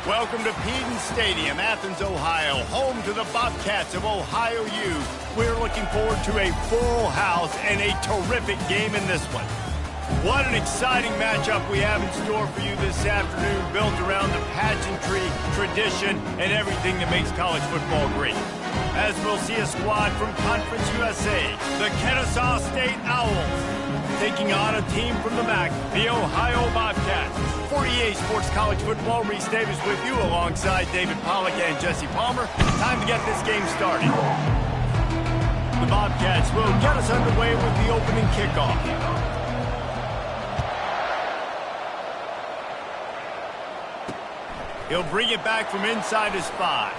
Welcome to Peden Stadium, Athens, Ohio, home to the Bobcats of Ohio U. We're looking forward to a full house and a terrific game in this one. What an exciting matchup we have in store for you this afternoon, built around the pageantry, tradition, and everything that makes college football great. As we'll see a squad from Conference USA, the Kennesaw State Owls, taking on a team from the MAC, the Ohio Bobcats. For EA Sports College Football, Reese Davis with you alongside David Pollack and Jesse Palmer. Time to get this game started. The Bobcats will get us underway with the opening kickoff. He'll bring it back from inside his 5.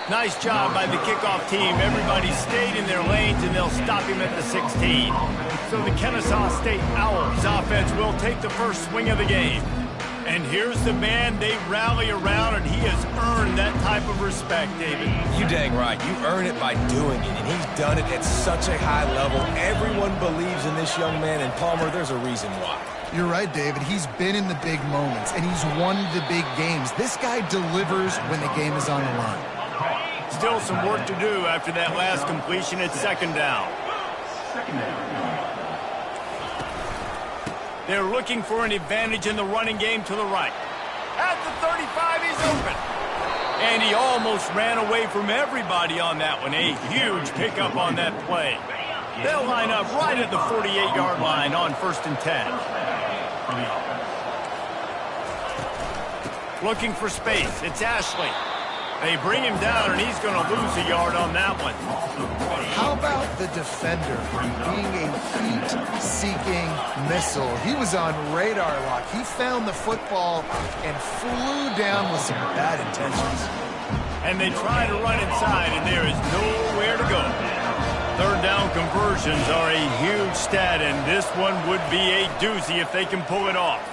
Nice job by the kickoff team. Everybody stayed in their lanes, and they'll stop him at the 16. So the Kennesaw State Owls offense will take the first swing of the game. And here's the man they rally around, and he has earned that type of respect, David. You dang right. You earn it by doing it, and he's done it at such a high level. Everyone believes in this young man, and Palmer, there's a reason why. You're right, David. He's been in the big moments, and he's won the big games. This guy delivers when the game is on the line. Still some work to do after that last completion at second down. They're looking for an advantage in the running game to the right. At the 35, he's open. And he almost ran away from everybody on that one. A huge pickup on that play. They'll line up right at the 48-yard line on 1st and 10. Looking for space. It's Ashley. They bring him down, and he's going to lose a yard on that one. How about the defender being a heat-seeking missile? He was on radar lock. He found the football and flew down with some bad intentions. And they try to run inside, and there is nowhere to go. Third down conversions are a huge stat, and this one would be a doozy if they can pull it off.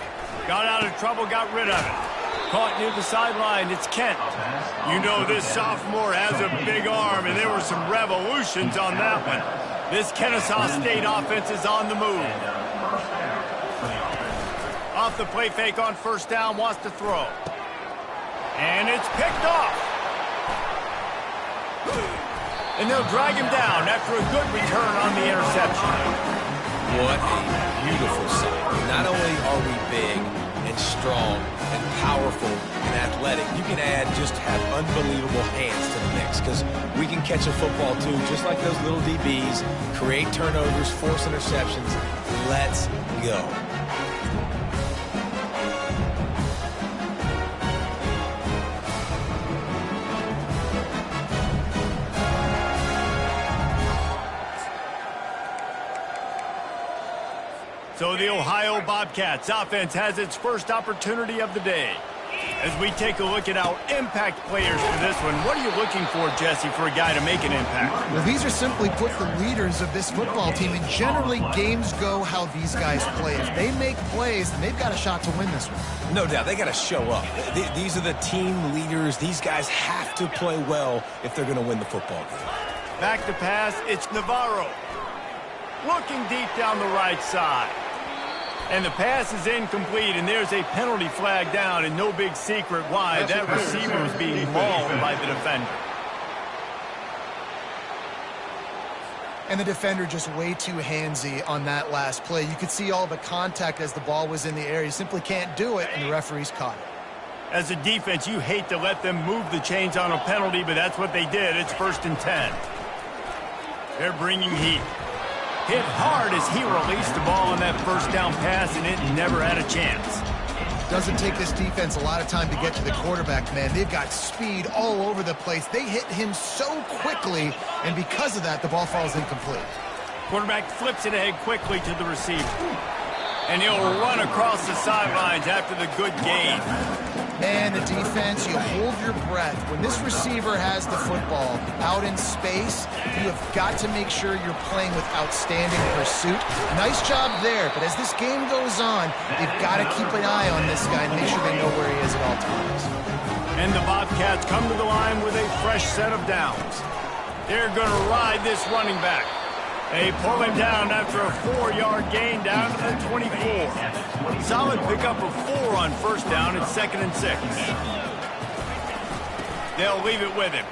Got out of trouble, got rid of it. Caught near the sideline, it's Kent. You know this sophomore has a big arm, and there were some revolutions on that one. This Kennesaw State offense is on the move. Off the play fake on first down, wants to throw. And it's picked off. And they'll drag him down after a good return on the interception. What a beautiful sight. Not only are we big and strong and powerful and athletic, you can just have unbelievable hands to the mix, because we can catch a football too, just like those little DBs, create turnovers, force interceptions. Let's go. So the Ohio Bobcats offense has its first opportunity of the day. As we take a look at our impact players for this one, what are you looking for, Jesse, for a guy to make an impact? Well, these are simply put the leaders of this football team, and generally games go how these guys play. If they make plays, then they've got a shot to win this one. No doubt. They got to show up. These are the team leaders. These guys have to play well if they're going to win the football game. Back to pass, it's Navarro. Looking deep down the right side. And the pass is incomplete, and there's a penalty flag down, and no big secret why. That receiver was being mauled by the defender. And the defender just way too handsy on that last play. You could see all the contact as the ball was in the air. You simply can't do it, and the referees caught it. As a defense, you hate to let them move the chains on a penalty, but that's what they did. It's 1st and 10. They're bringing heat. Hit hard as he released the ball on that first down pass, and it never had a chance. Doesn't take this defense a lot of time to get to the quarterback, man. They've got speed all over the place. They hit him so quickly, and because of that, the ball falls incomplete. Quarterback flips it ahead quickly to the receiver. And he'll run across the sidelines after the good gain. Man, the defense, you hold your breath. When this receiver has the football out in space, you have got to make sure you're playing with outstanding pursuit. Nice job there, but as this game goes on, they've got to keep an eye on this guy and make sure they know where he is at all times. And the Bobcats come to the line with a fresh set of downs. They're going to ride this running back. They pull him down after a 4-yard gain down to the 24. Solid pickup of 4 on first down at 2nd and 6. They'll leave it with him.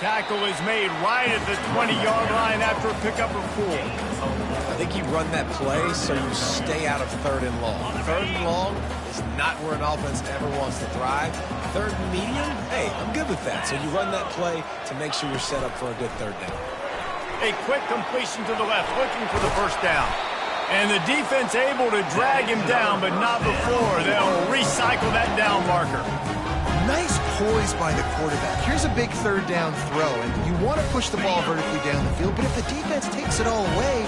Tackle is made right at the 20-yard line after a pickup of 4. I think you run that play so you stay out of 3rd and long. 3rd and long is not where an offense ever wants to thrive. 3rd and medium, hey, I'm good with that. So you run that play to make sure you're set up for a good 3rd down. A quick completion to the left, looking for the first down. And the defense able to drag him down, but not before. They'll recycle that down marker. Nice poise by the quarterback. Here's a big 3rd down throw, and you want to push the ball vertically down the field, but if the defense takes it all away,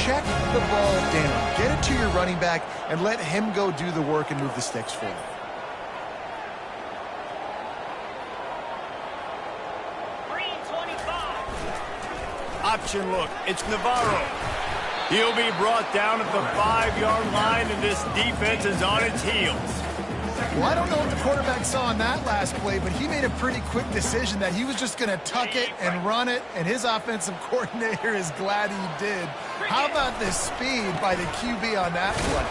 check the ball down. Get it to your running back and let him go do the work and move the sticks for you. Option look. It's Navarro. He'll be brought down at the 5-yard line, and this defense is on its heels. Well, I don't know what the quarterback saw on that last play, but he made a pretty quick decision that he was just going to tuck it and run it, and his offensive coordinator is glad he did. How about the speed by the QB on that play?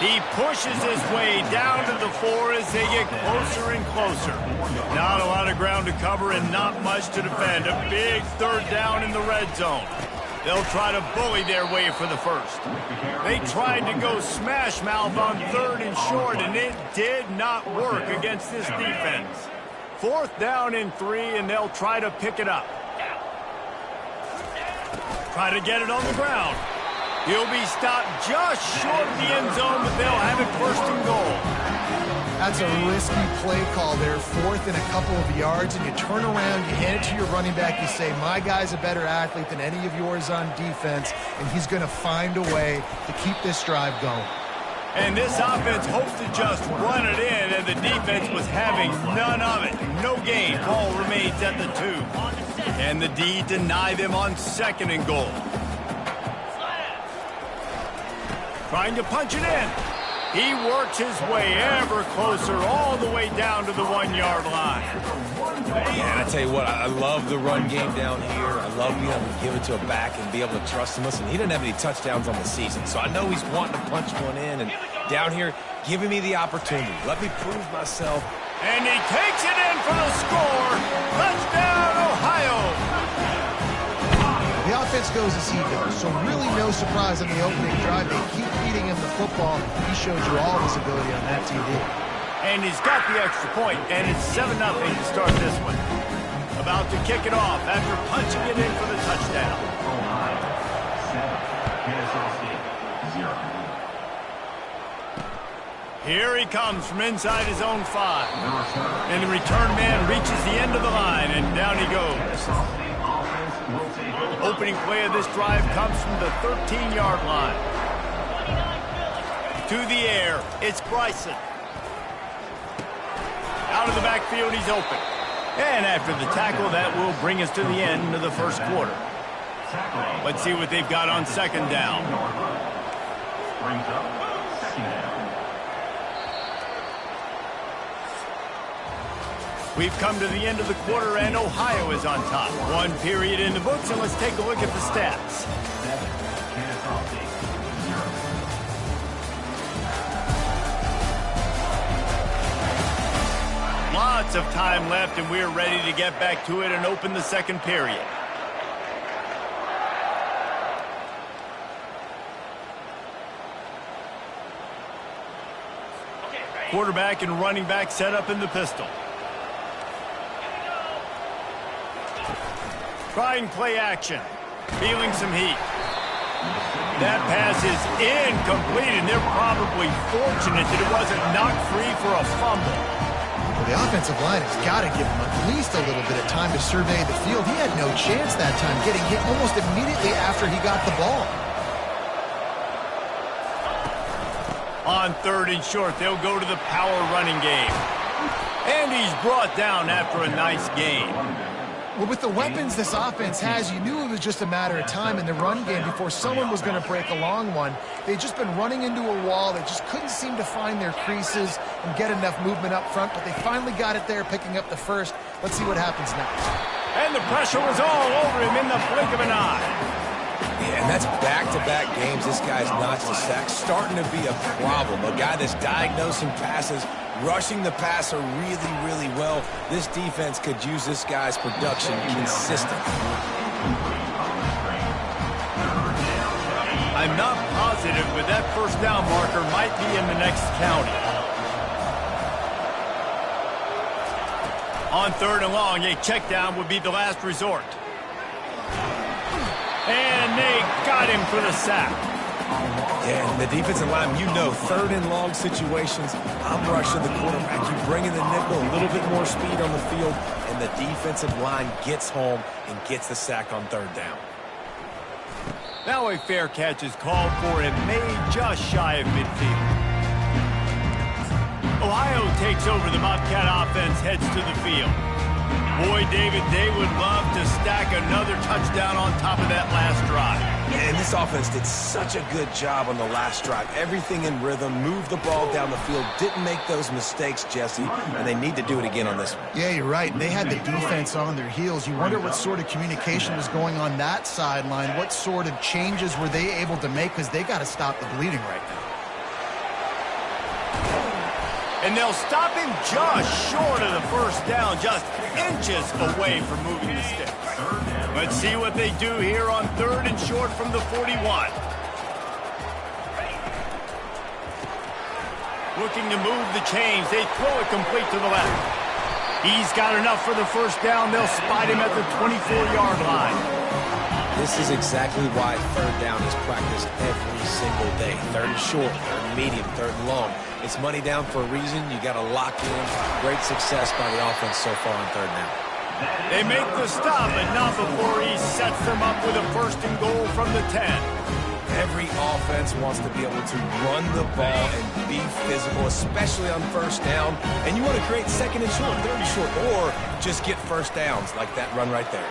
He pushes his way down to the 4 as they get closer and closer. Not a lot of ground to cover and not much to defend. A big 3rd down in the red zone. They'll try to bully their way for the first. They tried to go smash mouth on 3rd and short, and it did not work against this defense. 4th down and 3, and they'll try to pick it up. Try to get it on the ground. He'll be stopped just short of the end zone, but they'll have it 1st and goal. That's a risky play call there, 4th and a couple of yards, and you turn around, you hand it to your running back, you say, my guy's a better athlete than any of yours on defense, and he's going to find a way to keep this drive going. And this offense hopes to just run it in, and the defense was having none of it. No gain. Ball remains at the 2. And the D deny them on 2nd and goal. Trying to punch it in. He works his way ever closer all the way down to the 1-yard line. And I tell you what, I love the run game down here. I love being able to give it to a back and be able to trust him. Listen, he doesn't have any touchdowns on the season, so I know he's wanting to punch one in. And down here, giving me the opportunity. Let me prove myself. And he takes it in for the score. Touchdown, Ohio. The offense goes as he goes, so really no surprise on the opening drive. They keep feeding him the football. He showed you all his ability on that TV. And he's got the extra point, and it's 7-0 to start this one. About to kick it off after punching it in for the touchdown. Ohio 7, Kansas State 0. Here he comes from inside his own 5. And the return man reaches the end of the line, and down he goes. Opening play of this drive comes from the 13-yard line. To the air, it's Bryson. Out of the backfield, he's open. And after the tackle, that will bring us to the end of the first quarter. Let's see what they've got on 2nd down. Brings up 2nd down. We've come to the end of the quarter, and Ohio is on top. 1 period in the books, and let's take a look at the stats. 7, Kansas State 0. Lots of time left, and we're ready to get back to it and open the 2nd period. Quarterback and running back set up in the pistol. Trying play action. Feeling some heat. That pass is incomplete, and they're probably fortunate that it wasn't knocked free for a fumble. Well, the offensive line has got to give him at least a little bit of time to survey the field. He had no chance that time, getting hit almost immediately after he got the ball. On 3rd and short, they'll go to the power running game. And he's brought down after a nice gain. Well, with the weapons this offense has, you knew it was just a matter of time in the run game before someone was going to break a long one. They'd just been running into a wall. They just couldn't seem to find their creases and get enough movement up front, but they finally got it there, picking up the first. Let's see what happens next. And the pressure was all over him in the blink of an eye. That's back-to-back games this guy's notched a sack. Starting to be a problem. A guy that's diagnosing passes, rushing the passer really, really well. This defense could use this guy's production consistently. I'm not positive, but that first down marker might be in the next county. On 3rd and long, a check down would be the last resort. And they got him for the sack. Yeah, and the defensive line, you know, 3rd and long situations, I'm rushing the quarterback. You bring in the nickel, a little bit more speed on the field, and the defensive line gets home and gets the sack on 3rd down. Now a fair catch is called for and made just shy of midfield. Ohio takes over. The Bobcat offense heads to the field. Boy, David, they would love to stack another touchdown on top of that last drive. And this offense did such a good job on the last drive. Everything in rhythm, moved the ball down the field, didn't make those mistakes, Jesse, and they need to do it again on this one. Yeah, you're right. They had the defense on their heels. You wonder what sort of communication was going on that sideline. What sort of changes were they able to make, because they got to stop the bleeding right now. And they'll stop him just short of the first down, just inches away from moving the sticks. Let's see what they do here on 3rd and short from the 41. Looking to move the chains. They throw it complete to the left. He's got enough for the first down. They'll spot him at the 24-yard line. This is exactly why 3rd down is practiced every single day. 3rd and short, 3rd and medium, 3rd and long. It's money down for a reason. You got to lock in. Great success by the offense so far on 3rd down. They make the stop, but not before he sets them up with a 1st and goal from the 10. Every offense wants to be able to run the ball and be physical, especially on 1st down. And you want to create 2nd and short, 3rd and short, or just get 1st downs like that run right there.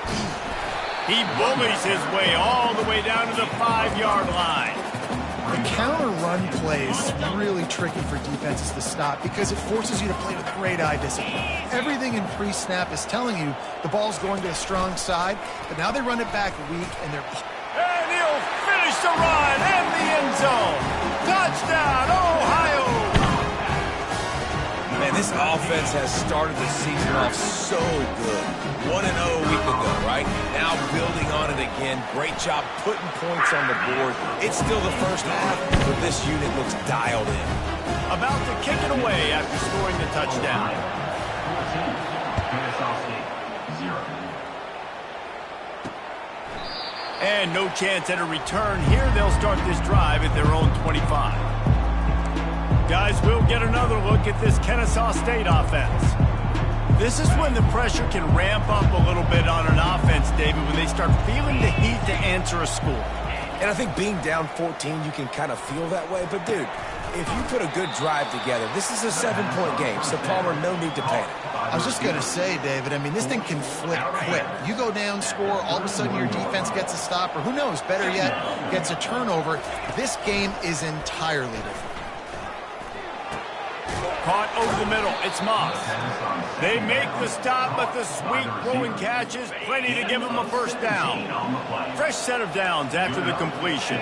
He bullies his way all the way down to the 5-yard line. The counter run plays really tricky for defenses to stop because it forces you to play with great eye discipline. Everything in pre-snap is telling you the ball's going to a strong side, but now they run it back weak and they're... And he'll finish the run in the end zone. Touchdown, Ohio! Man, this offense has started the season off so good. 1-0 a week ago, right? Now building on it again. Great job putting points on the board. It's still the first half, but this unit looks dialed in. About to kick it away after scoring the touchdown. 14, Kennesaw State, 0. And no chance at a return here. They'll start this drive at their own 25. Guys, we'll get another look at this Kennesaw State offense. This is when the pressure can ramp up a little bit on an offense, David, when they start feeling the heat to answer a score. And I think being down 14, you can kind of feel that way. But, dude, if you put a good drive together, this is a 7-point game. So, Palmer, no need to panic. I was just going to say, David, I mean, this thing can flip quick. You go down, score, all of a sudden your defense gets a stop, or who knows, better yet, gets a turnover. This game is entirely different. Caught over the middle. It's Moss. They make the stop, but the sweet throwing catch is plenty to give them a first down. Fresh set of downs after the completion.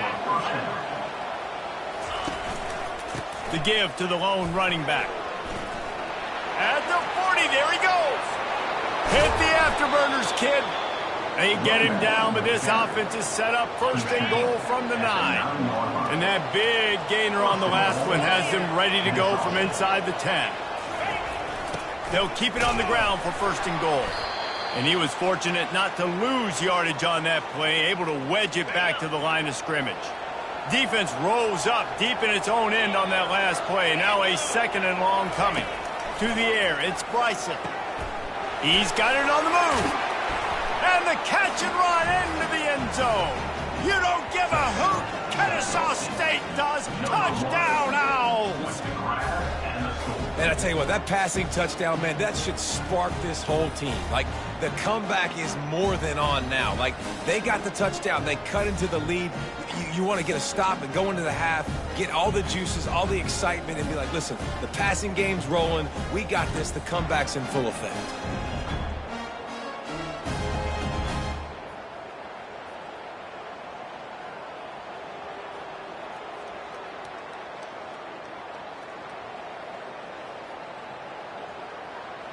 The give to the lone running back. At the 40, there he goes. Hit the afterburners, kid. They get him down, but this offense is set up 1st and goal from the 9. And that big gainer on the last one has them ready to go from inside the 10. They'll keep it on the ground for 1st and goal. And he was fortunate not to lose yardage on that play, able to wedge it back to the line of scrimmage. Defense rolls up deep in its own end on that last play. Now a 2nd and long coming. To the air, it's Bryson. He's got it on the move. And the catch and run into the end zone. You don't give a hoot. Kennesaw State does. Touchdown, Owls. Man, I tell you what, that passing touchdown, man, that should spark this whole team. Like, the comeback is more than on now. Like, they got the touchdown. They cut into the lead. You want to get a stop and go into the half, get all the juices, all the excitement, and be like, listen, the passing game's rolling. We got this. The comeback's in full effect.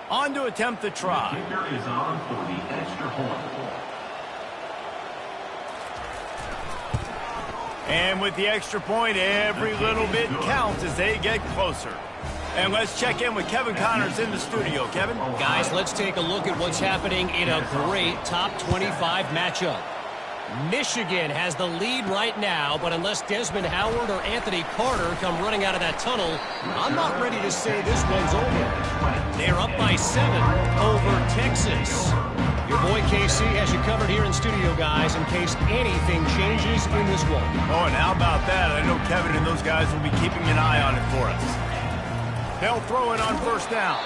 On to attempt the try. The kicker is on for the extra point. And with the extra point, every little bit counts as they get closer. And let's check in with Kevin Connors in the studio. Kevin? Guys, let's take a look at what's happening in a great top 25 matchup. Michigan has the lead right now, but unless Desmond Howard or Anthony Carter come running out of that tunnel, I'm not ready to say this one's over. They're up by 7 over Texas. Your boy KC has you covered here in studio, guys, in case anything changes in this one. Oh, and how about that? I know Kevin and those guys will be keeping an eye on it for us. They'll throw it on first down.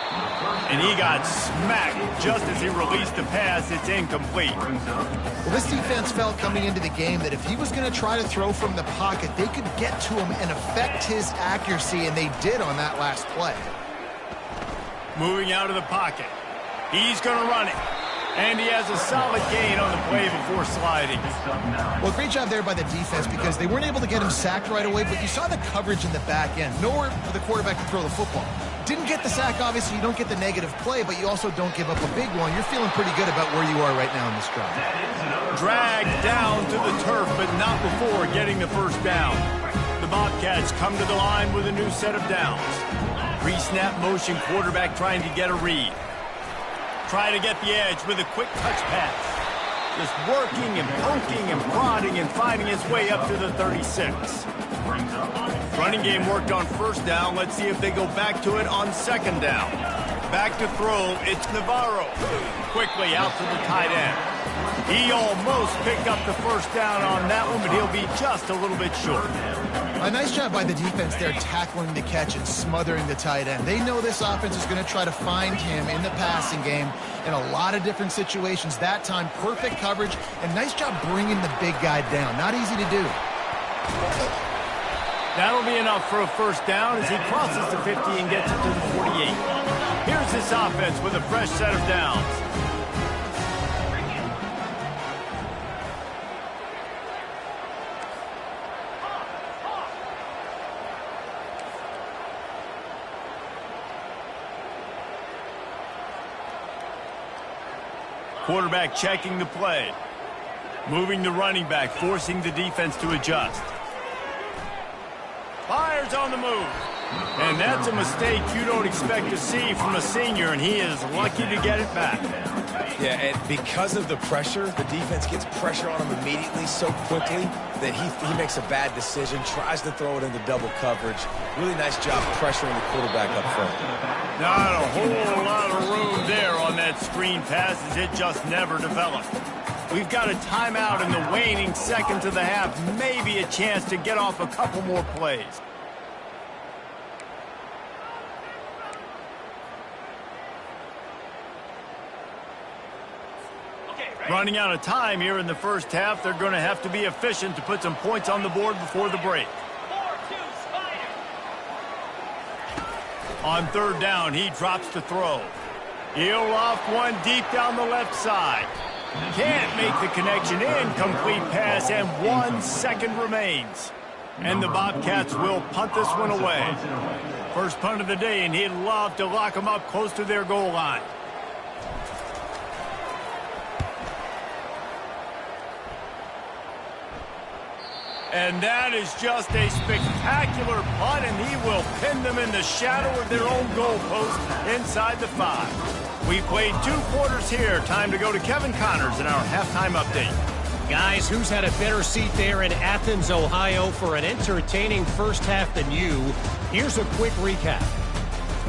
And he got smacked just as he released the pass. It's incomplete. Well, this defense felt coming into the game that if he was going to try to throw from the pocket, they could get to him and affect his accuracy, and they did on that last play. Moving out of the pocket. He's going to run it. And he has a solid gain on the play before sliding. Well, great job there by the defense because they weren't able to get him sacked right away, but you saw the coverage in the back end. Nowhere for the quarterback to throw the football. Didn't get the sack, obviously. You don't get the negative play, but you also don't give up a big one. You're feeling pretty good about where you are right now in this drive. Dragged down to the turf, but not before getting the first down. The Bobcats come to the line with a new set of downs. Pre-snap motion quarterback trying to get a read. Try to get the edge with a quick touch pass. Just working and poking and prodding and finding his way up to the 36. Running game worked on first down. Let's see if they go back to it on second down. Back to throw. It's Navarro. Quickly out to the tight end. He almost picked up the first down on that one, but he'll be just a little bit short. A nice job by the defense there tackling the catch and smothering the tight end. They know this offense is going to try to find him in the passing game in a lot of different situations. That time, perfect coverage, and nice job bringing the big guy down. Not easy to do. That'll be enough for a first down as he crosses the 50 and gets it to the 48. Here's this offense with a fresh set of downs. Quarterback checking the play. Moving the running back, forcing the defense to adjust. Fires on the move. And that's a mistake you don't expect to see from a senior, and he is lucky to get it back. Yeah, and because of the pressure, the defense gets pressure on him immediately so quickly that he makes a bad decision, tries to throw it into double coverage. Really nice job pressuring the quarterback up front. Not a whole lot of room there on that screen pass as it just never developed. We've got a timeout in the waning seconds of the half, maybe a chance to get off a couple more plays. Running out of time here in the first half. They're going to have to be efficient to put some points on the board before the break. On third down, he drops the throw. He'll loft one deep down the left side. Can't make the connection. Incomplete pass, and 1 second remains. And the Bobcats will punt this one away. First punt of the day, and he'd love to lock them up close to their goal line. And that is just a spectacular punt, and he will pin them in the shadow of their own goalpost inside the 5. We played 2 quarters here. Time to go to Kevin Connors in our halftime update. Guys, who's had a better seat there in Athens, Ohio for an entertaining first half than you? Here's a quick recap.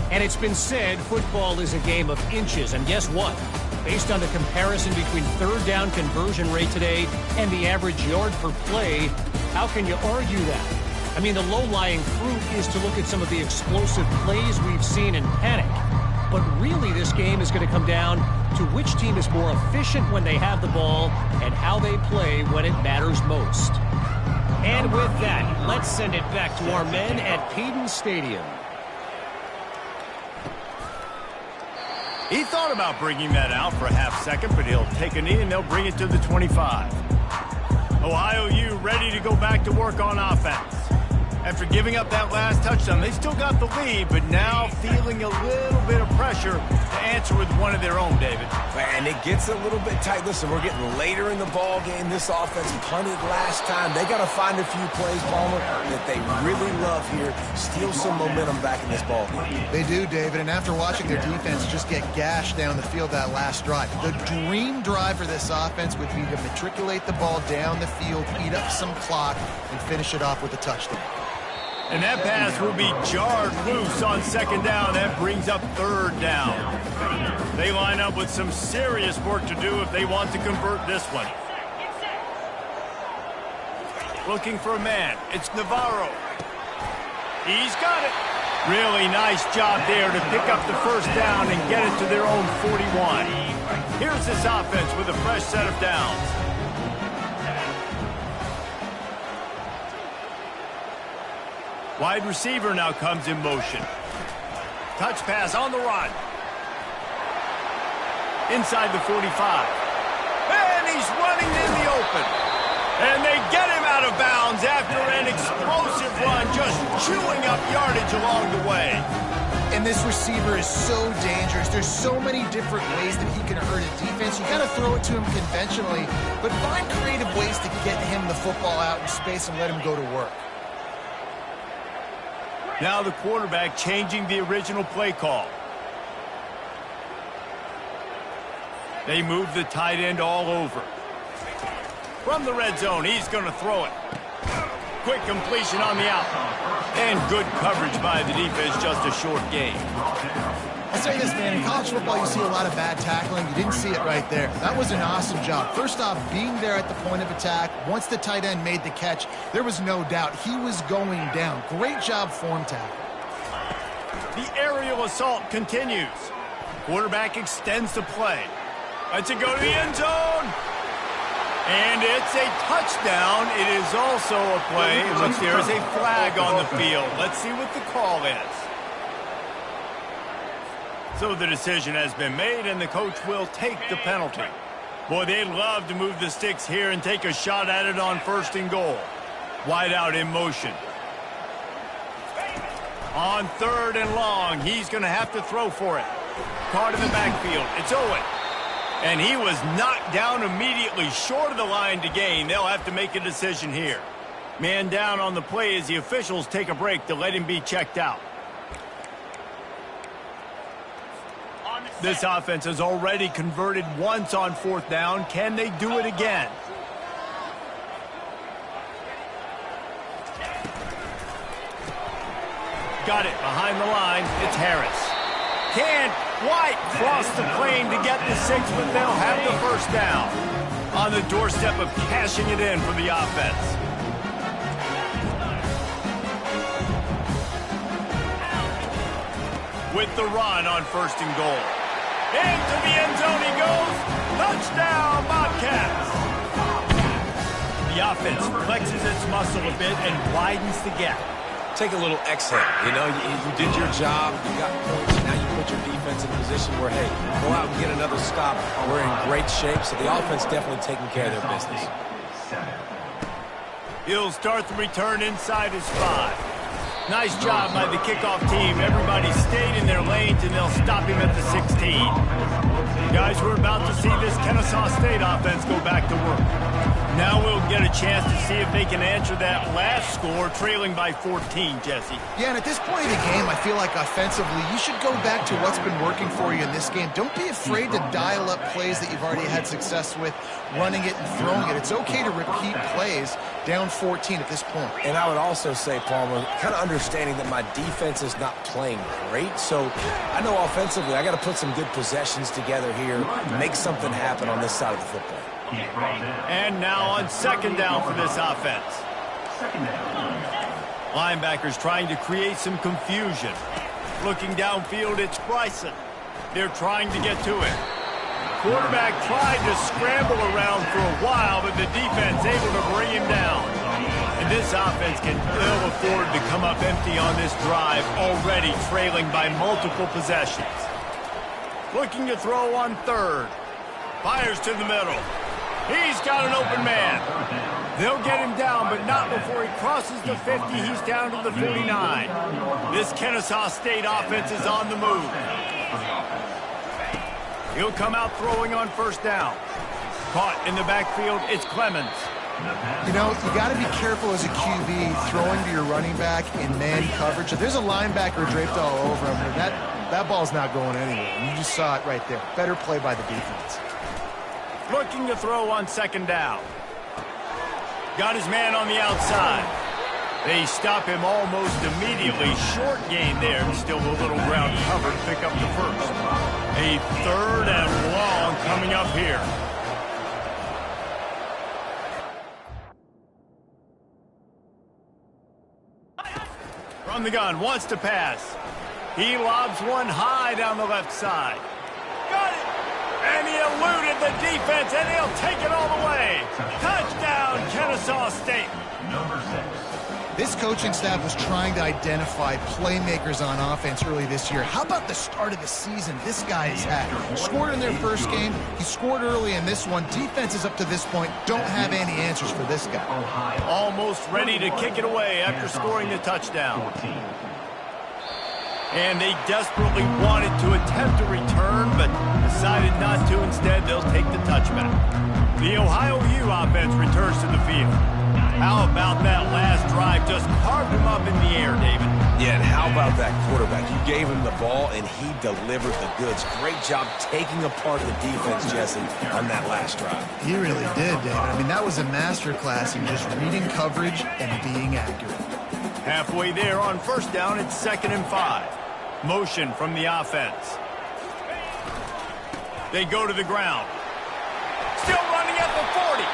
And it's been said football is a game of inches, and guess what? Based on the comparison between third down conversion rate today and the average yard per play, how can you argue that? I mean, the low-lying fruit is to look at some of the explosive plays we've seen in panic. But really, this game is going to come down to which team is more efficient when they have the ball and how they play when it matters most. And with that, let's send it back to our men at Payton Stadium. He thought about bringing that out for a half second, but he'll take a knee and they'll bring it to the 25. Ohio U ready to go back to work on offense. After giving up that last touchdown, they still got the lead, but now feeling a little bit of pressure to answer with one of their own, David. And it gets a little bit tight. Listen, we're getting later in the ball game. This offense punted last time. They got to find a few plays, Palmer, that they really love here. Steal some momentum back in this ball game. They do, David, and after watching their defense just get gashed down the field that last drive, the dream drive for this offense would be to matriculate the ball down the field, eat up some clock, and finish it off with a touchdown. And that pass will be jarred loose on second down. That brings up third down. They line up with some serious work to do if they want to convert this one. Looking for a man. It's Navarro. He's got it. Really nice job there to pick up the first down and get it to their own 41. Here's this offense with a fresh set of downs. Wide receiver now comes in motion. Touch pass on the run. Inside the 45. And he's running in the open. And they get him out of bounds after an explosive run, just chewing up yardage along the way. And this receiver is so dangerous. There's so many different ways that he can hurt a defense. You got to throw it to him conventionally, but find creative ways to get him the football out in space and let him go to work. Now the quarterback changing the original play call. They move the tight end all over. From the red zone, he's going to throw it. Quick completion on the out. And good coverage by the defense, just a short gain. I'll say this, man, in college football you see a lot of bad tackling. You didn't see it right there. That was an awesome job. First off, being there at the point of attack. Once the tight end made the catch, there was no doubt he was going down. Great job form tackle. The aerial assault continues. Quarterback extends the play. Lets it go to the end zone. And it's a touchdown. It is also a play in which there is a flag on the field. Let's see what the call is. So the decision has been made, and the coach will take the penalty. Boy, they'd love to move the sticks here and take a shot at it on first and goal. Wide out in motion. On third and long, he's going to have to throw for it. Card in the backfield. It's Owen. And he was knocked down immediately short of the line to gain. They'll have to make a decision here. Man down on the play as the officials take a break to let him be checked out. This offense has already converted once on fourth down. Can they do it again? Got it behind the line. It's Harris. Can White cross the plane to get the 6, but they'll have the first down. On the doorstep of cashing it in for the offense. With the run on first and goal. Into the end zone he goes. Touchdown, Bobcats. The offense flexes its muscle a bit and widens the gap. Take a little exhale. You know, you did your job. You got points. Now you put your defense in a position where, hey, go out and get another stop. We're in great shape, so the offense definitely taking care of their business. He'll start the return inside his 5. Nice job by the kickoff team. Everybody stayed in their lanes, and they'll stop him at the 16. Guys, we're about to see this Kennesaw State offense go back to work. Now we'll get a chance to see if they can answer that last score, trailing by 14, Jesse. Yeah, and at this point of the game, I feel like offensively, you should go back to what's been working for you in this game. Don't be afraid to dial up plays that you've already had success with, running it and throwing it. It's okay to repeat plays down 14 at this point. And I would also say, Palmer, kind of understanding that my defense is not playing great, so I know offensively I got to put some good possessions together here, make something happen on this side of the football. And now on second down for this offense. Linebackers trying to create some confusion. Looking downfield, it's Bryson. They're trying to get to it. Quarterback tried to scramble around for a while, but the defense able to bring him down. And this offense can ill afford to come up empty on this drive, already trailing by multiple possessions. Looking to throw on third. Fires to the middle. He's got an open man. They'll get him down, but not before he crosses the 50. He's down to the 49. This Kennesaw State offense is on the move. He'll come out throwing on first down. Caught in the backfield, it's Clemens. You know, you got to be careful as a QB throwing to your running back in man coverage. If there's a linebacker draped all over him, that ball's not going anywhere. And you just saw it right there. Better play by the defense. Looking to throw on second down. Got his man on the outside. They stop him almost immediately. Short gain there. Still a little ground cover to pick up the first. A third and long coming up here. From the gun, wants to pass. He lobs one high down the left side. Got it! And he eluded the defense, and he'll take it all the way. Touchdown, Kennesaw State. Number 6. This coaching staff was trying to identify playmakers on offense early this year. How about the start of the season this guy has had? Scored in their first game. He scored early in this one. Defenses up to this point don't have any answers for this guy. Almost ready to kick it away after scoring the touchdown. And they desperately wanted to attempt a return, but decided not to. Instead, they'll take the touchback. The Ohio U offense returns to the field. How about that last drive? Just carved him up in the air, David. Yeah, and how about that quarterback? You gave him the ball, and he delivered the goods. Great job taking apart the defense, Jesse, on that last drive. He really did, David. I mean, that was a masterclass in just reading coverage and being accurate. Halfway there on first down, it's 2nd and 5. Motion from the offense. They go to the ground. Still running at the 40.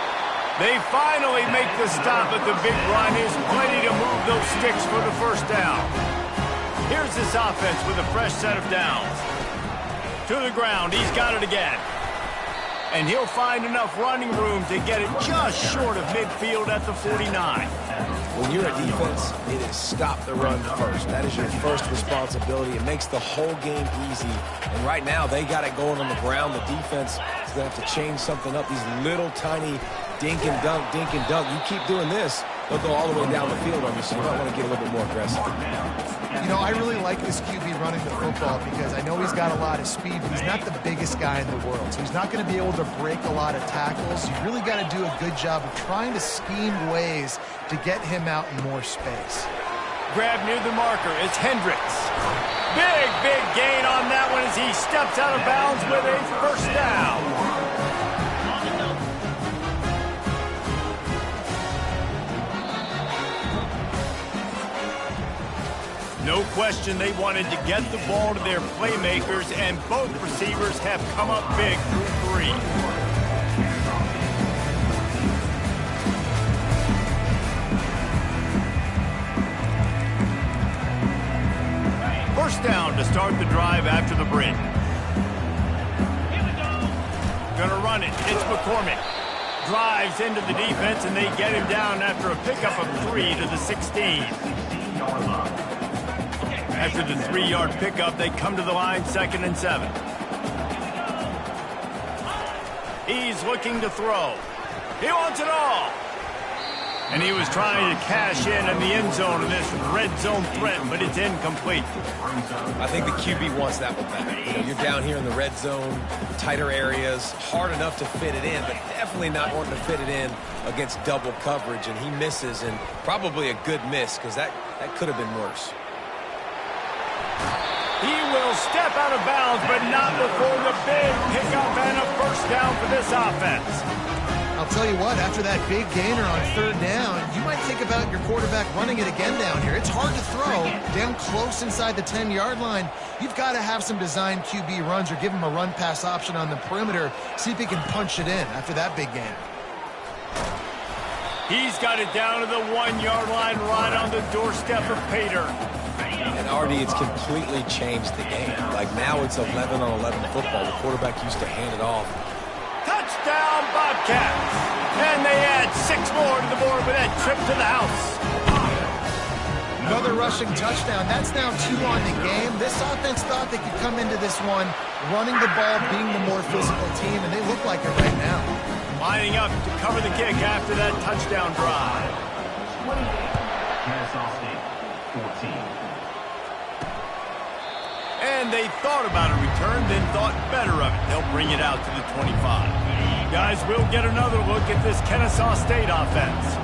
They finally make the stop at the big run. Is plenty to move those sticks for the first down. Here's this offense with a fresh set of downs. To the ground. He's got it again. And he'll find enough running room to get it just short of midfield at the 49. When you're a defense, it is stop the run first. That is your first responsibility. It makes the whole game easy. And right now, they got it going on the ground. The defense is going to have to change something up. These little tiny dink and dunk, dink and dunk. You keep doing this, they'll go all the way down the field on you, so you might want to get a little bit more aggressive. You know, I really like this QB running the football because I know he's got a lot of speed, but he's not the biggest guy in the world. So he's not going to be able to break a lot of tackles. You really got to do a good job of trying to scheme ways to get him out in more space. Grab near the marker. It's Hendricks. Big gain on that one as he steps out of bounds with a first down. No question they wanted to get the ball to their playmakers, and both receivers have come up big through 3. First down to start the drive after the break. Gonna run it. It's McCormick. Drives into the defense, and they get him down after a pickup of 3 to the 16. After the 3-yard pickup, they come to the line, 2nd and 7. He's looking to throw. He wants it all. And he was trying to cash in the end zone of this red zone threat, but it's incomplete. I think the QB wants that one back. You know, you're down here in the red zone, tighter areas, hard enough to fit it in, but definitely not wanting to fit it in against double coverage, and he misses, and probably a good miss because that could have been worse. He will step out of bounds, but not before the big pickup and a first down for this offense. I'll tell you what, after that big gainer on 3rd down, you might think about your quarterback running it again down here. It's hard to throw down close inside the 10-yard line. You've got to have some designed QB runs or give him a run-pass option on the perimeter. See if he can punch it in after that big gain. He's got it down to the 1-yard line right on the doorstep of Pater. And Artie, it's completely changed the game. Like now it's 11-on-11 football. The quarterback used to hand it off. Touchdown, Bobcats. And they add 6 more to the board with that trip to the house. Another rushing touchdown. That's now 2 on the game. This offense thought they could come into this one running the ball, being the more physical team, and they look like it right now. Lining up to cover the kick after that touchdown drive. Kennesaw State, 14. And they thought about a return, then thought better of it. They'll bring it out to the 25. Guys, we'll get another look at this Kennesaw State offense.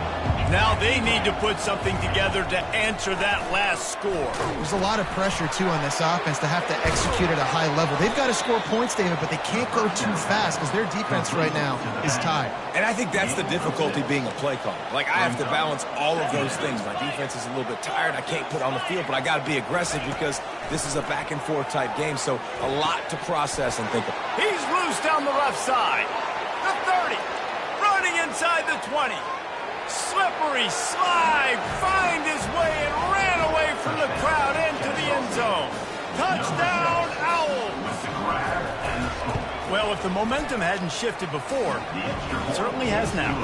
Now they need to put something together to answer that last score. There's a lot of pressure, too, on this offense to have to execute at a high level. They've got to score points, David, but they can't go too fast because their defense right now is tied. And I think that's the difficulty being a play caller. Like, I have to balance all of those things. My defense is a little bit tired. I can't put on the field, but I got to be aggressive because this is a back-and-forth type game, so a lot to process and think of. He's loose down the left side. The 30. Running inside the 20. Slippery slide, find his way and ran away from the crowd into the end zone. Touchdown, Owls! Well, if the momentum hadn't shifted before, it certainly has now.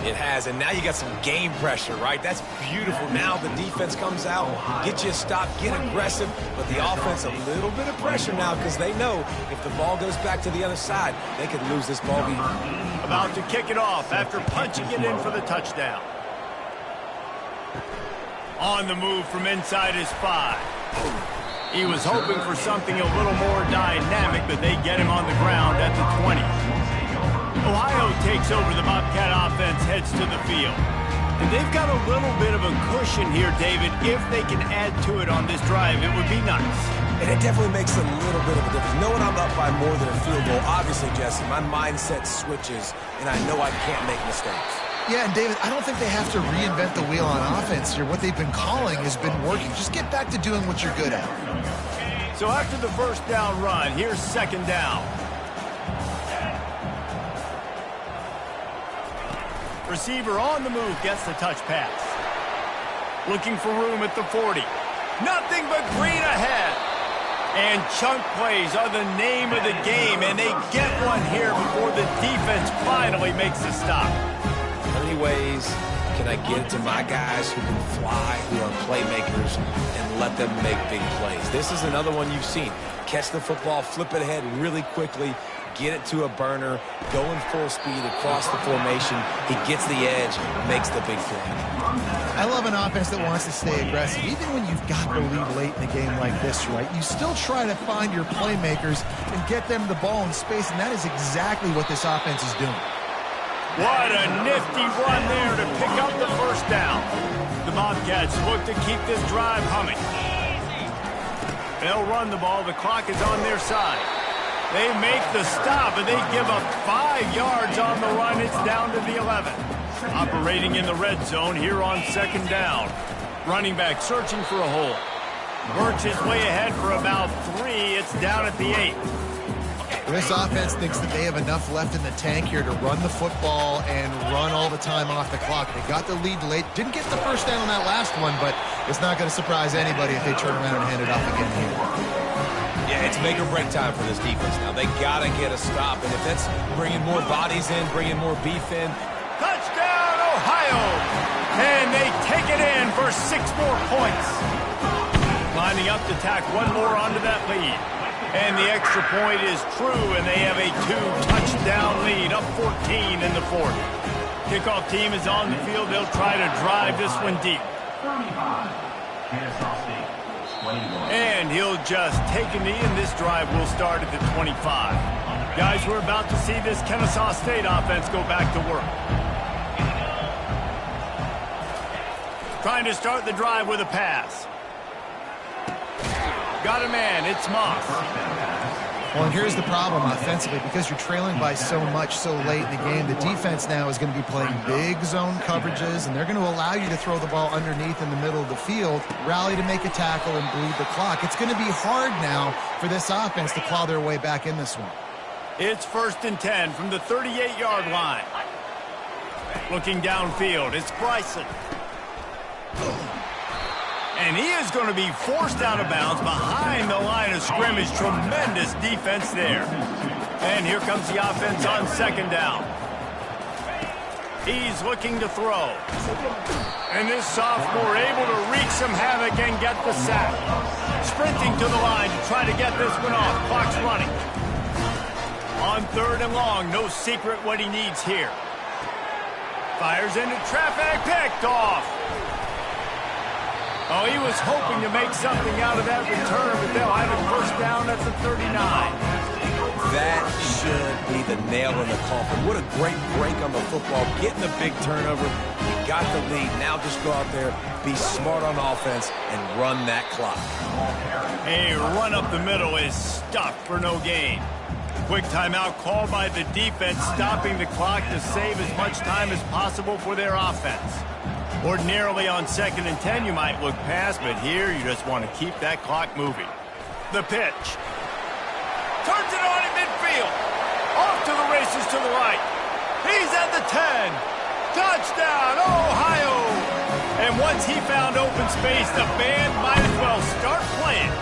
It has, and now you got some game pressure, right? That's beautiful. Now the defense comes out, get you a stop, get aggressive, but the offense a little bit of pressure now because they know if the ball goes back to the other side, they could lose this ball game. About to kick it off after punching it in for the touchdown. On the move from inside his 5. He was hoping for something a little more dynamic, but they get him on the ground at the 20. Ohio takes over. The Bobcat offense heads to the field. And they've got a little bit of a cushion here, David. If they can add to it on this drive, it would be nice. And it definitely makes a little bit of a difference. Knowing I'm up by more than a field goal, obviously, Jesse, my mindset switches, and I know I can't make mistakes. Yeah, and David, I don't think they have to reinvent the wheel on offense here. What they've been calling has been working. Just get back to doing what you're good at. So after the first down run, here's second down. Receiver on the move gets the touch pass. Looking for room at the 40. Nothing but green ahead. And chunk plays are the name of the game, and they get one here before the defense finally makes a stop. How many ways can I get it to my guys who can fly, who are playmakers, and let them make big plays? This is another one you've seen. Catch the football, flip it ahead really quickly, get it to a burner, go in full speed across the formation. He gets the edge, makes the big play. I love an offense that wants to stay aggressive. Even when you've got the lead late in a game like this, right, you still try to find your playmakers and get them the ball in space, and that is exactly what this offense is doing. What a nifty run there to pick up the first down. The Bobcats look to keep this drive humming. They'll run the ball. The clock is on their side. They make the stop, and they give up 5 yards on the run. It's down to the 11. Operating in the red zone here on second down. Running back searching for a hole. Works his way ahead for about 3. It's down at the 8. This offense thinks that they have enough left in the tank here to run the football and run all the time off the clock. They got the lead late. Didn't get the first down on that last one, but it's not going to surprise anybody if they turn around and hand it off again here. Yeah, it's make or break time for this defense now. They got to get a stop, and if that's bringing more bodies in, bringing more beef in. Touchdown, Ohio! And they take it in for 6 more points. Lining up to tack one more onto that lead. And the extra point is true, and they have a 2-touchdown lead, up 14 in the 4th. Kickoff team is on the field. They'll try to drive this one deep. 35. Kennesaw State, 21. And he'll just take a knee, and this drive will start at the 25. Guys, we're about to see this Kennesaw State offense go back to work. Trying to start the drive with a pass. Got a man, it's Moss. Well, and here's the problem offensively. Because you're trailing by so much so late in the game, the defense now is going to be playing big zone coverages, and they're going to allow you to throw the ball underneath in the middle of the field, rally to make a tackle, and bleed the clock. It's going to be hard now for this offense to claw their way back in this one. It's 1st and 10 from the 38-yard line. Looking downfield, it's Bryson. And he is going to be forced out of bounds behind the line of scrimmage. Tremendous defense there. And here comes the offense on second down. He's looking to throw. And this sophomore able to wreak some havoc and get the sack. Sprinting to the line to try to get this one off. Clock's running. On 3rd and long, no secret what he needs here. Fires into traffic, picked off. Oh, he was hoping to make something out of that return, but they'll have it first down at the 39. That should be the nail in the coffin. What a great break on the football, getting the big turnover. You got the lead. Now just go out there, be smart on offense, and run that clock. A run up the middle is stuffed for no gain. Quick timeout called by the defense, stopping the clock to save as much time as possible for their offense. Ordinarily on 2nd and 10, you might look past, but here you just want to keep that clock moving. The pitch. Turns it on in midfield. Off to the races to the right. He's at the 10. Touchdown, Ohio! And once he found open space, the band might as well start playing.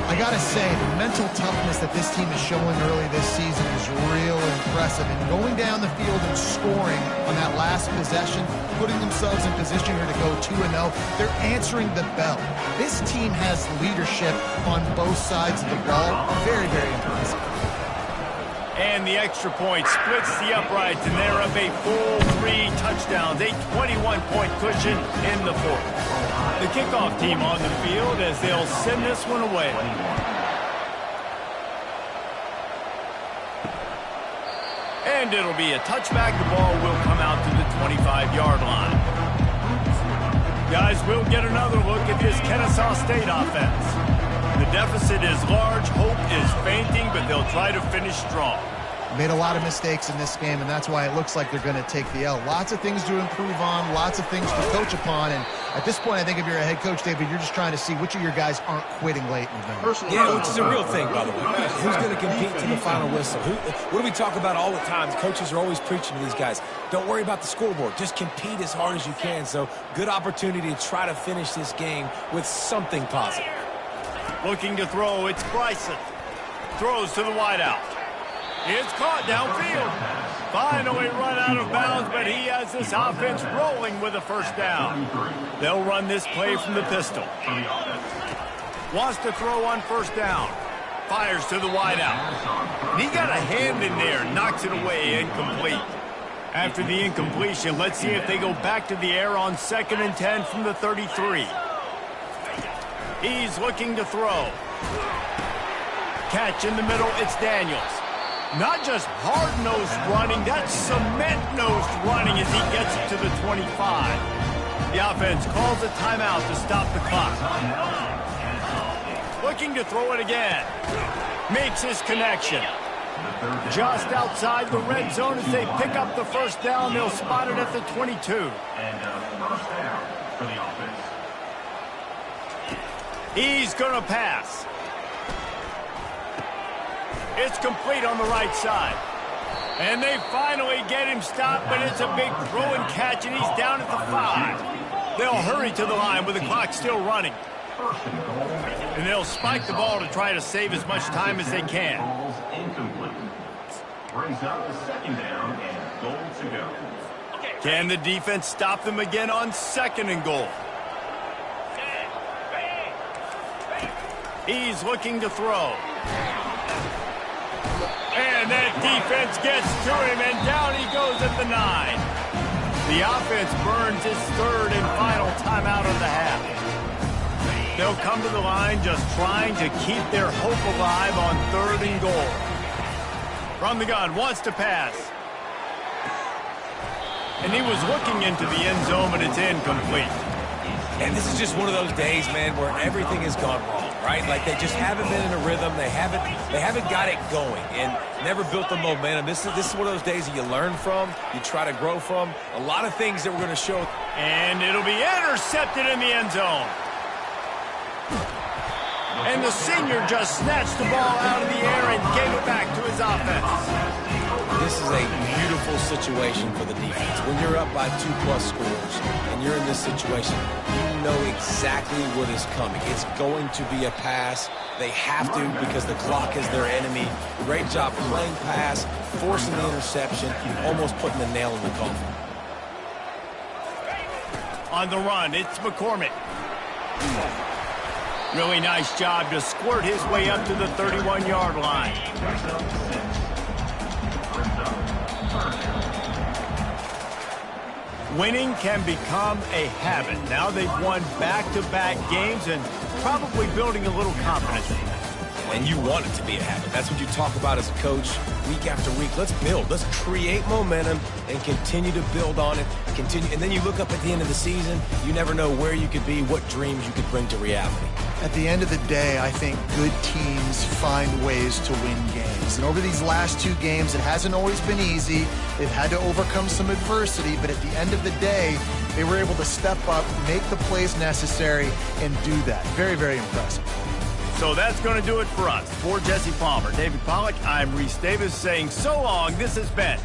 I gotta say, the mental toughness that this team is showing early this season is real impressive. And going down the field and scoring on that last possession, putting themselves in position here to go 2-0, they're answering the bell. This team has leadership on both sides of the ball. Very, very impressive. And the extra point splits the uprights, and they're up a full 3 touchdowns, a 21-point cushion in the 4th. The kickoff team on the field as they'll send this one away. And it'll be a touchback. The ball will come out to the 25-yard line. Guys, we'll get another look at this Kennesaw State offense. The deficit is large, hope is fainting, but they'll try to finish strong. Made a lot of mistakes in this game, and that's why it looks like they're going to take the L. Lots of things to improve on, lots of things to coach upon, and at this point, I think if you're a head coach, David, you're just trying to see which of your guys aren't quitting late in the game. Yeah, which is a real thing, by the way. Who's going to compete to the final whistle? What do we talk about all the time? Coaches are always preaching to these guys. Don't worry about the scoreboard. Just compete as hard as you can. So, good opportunity to try to finish this game with something positive. Looking to throw, it's Bryson. Throws to the wideout. It's caught downfield. Finally run out of bounds, but he has this offense rolling with a first down. They'll run this play from the pistol. Wants to throw on first down. Fires to the wideout. He got a hand in there, knocks it away, incomplete. After the incompletion, let's see if they go back to the air on 2nd and 10 from the 33. He's looking to throw. Catch in the middle, it's Daniels. Not just hard-nosed running, that's cement-nosed running as he gets it to the 25. The offense calls a timeout to stop the clock. Looking to throw it again. Makes his connection. Just outside the red zone as they pick up the first down. They'll spot it at the 22. And first down for the offense. He's going to pass. It's complete on the right side. And they finally get him stopped, but it's a big throw and catch, and he's down at the 5. They'll hurry to the line with the clock still running. And they'll spike the ball to try to save as much time as they can. Ball's incomplete. Brings up the 2nd down and goal to go. Can the defense stop them again on 2nd and goal? He's looking to throw. And that defense gets to him, and down he goes at the 9. The offense burns its 3rd and final timeout of the half. They'll come to the line just trying to keep their hope alive on 3rd and goal. From the gun, wants to pass. And he was looking into the end zone, but it's incomplete. And this is just one of those days, man, where everything has gone wrong, right? Like they just haven't been in a rhythm. They haven't got it going and never built the momentum. This is one of those days that you learn from, you try to grow from. A lot of things that we're going to show. And it'll be intercepted in the end zone. And the senior just snatched the ball out of the air and gave it back to his offense. This is a beautiful situation for the defense. When you're up by 2+ scores and you're in this situation, you know exactly what is coming. It's going to be a pass. They have to because the clock is their enemy. Great job playing pass, forcing the interception, almost putting the nail in the coffin. On the run, it's McCormick. Really nice job to squirt his way up to the 31-yard line. Winning can become a habit. Now they've won back-to-back games and probably building a little confidence in that. And you want it to be a habit. That's what you talk about as a coach week after week. Let's build. Let's create momentum and continue to build on it. And then you look up at the end of the season, you never know where you could be, what dreams you could bring to reality. At the end of the day, I think good teams find ways to win games. And over these last 2 games, it hasn't always been easy. They've had to overcome some adversity, but at the end of the day, they were able to step up, make the plays necessary, and do that. Very, very impressive. So that's going to do it for us. For Jesse Palmer, David Pollack, I'm Reese Davis saying so long. This has been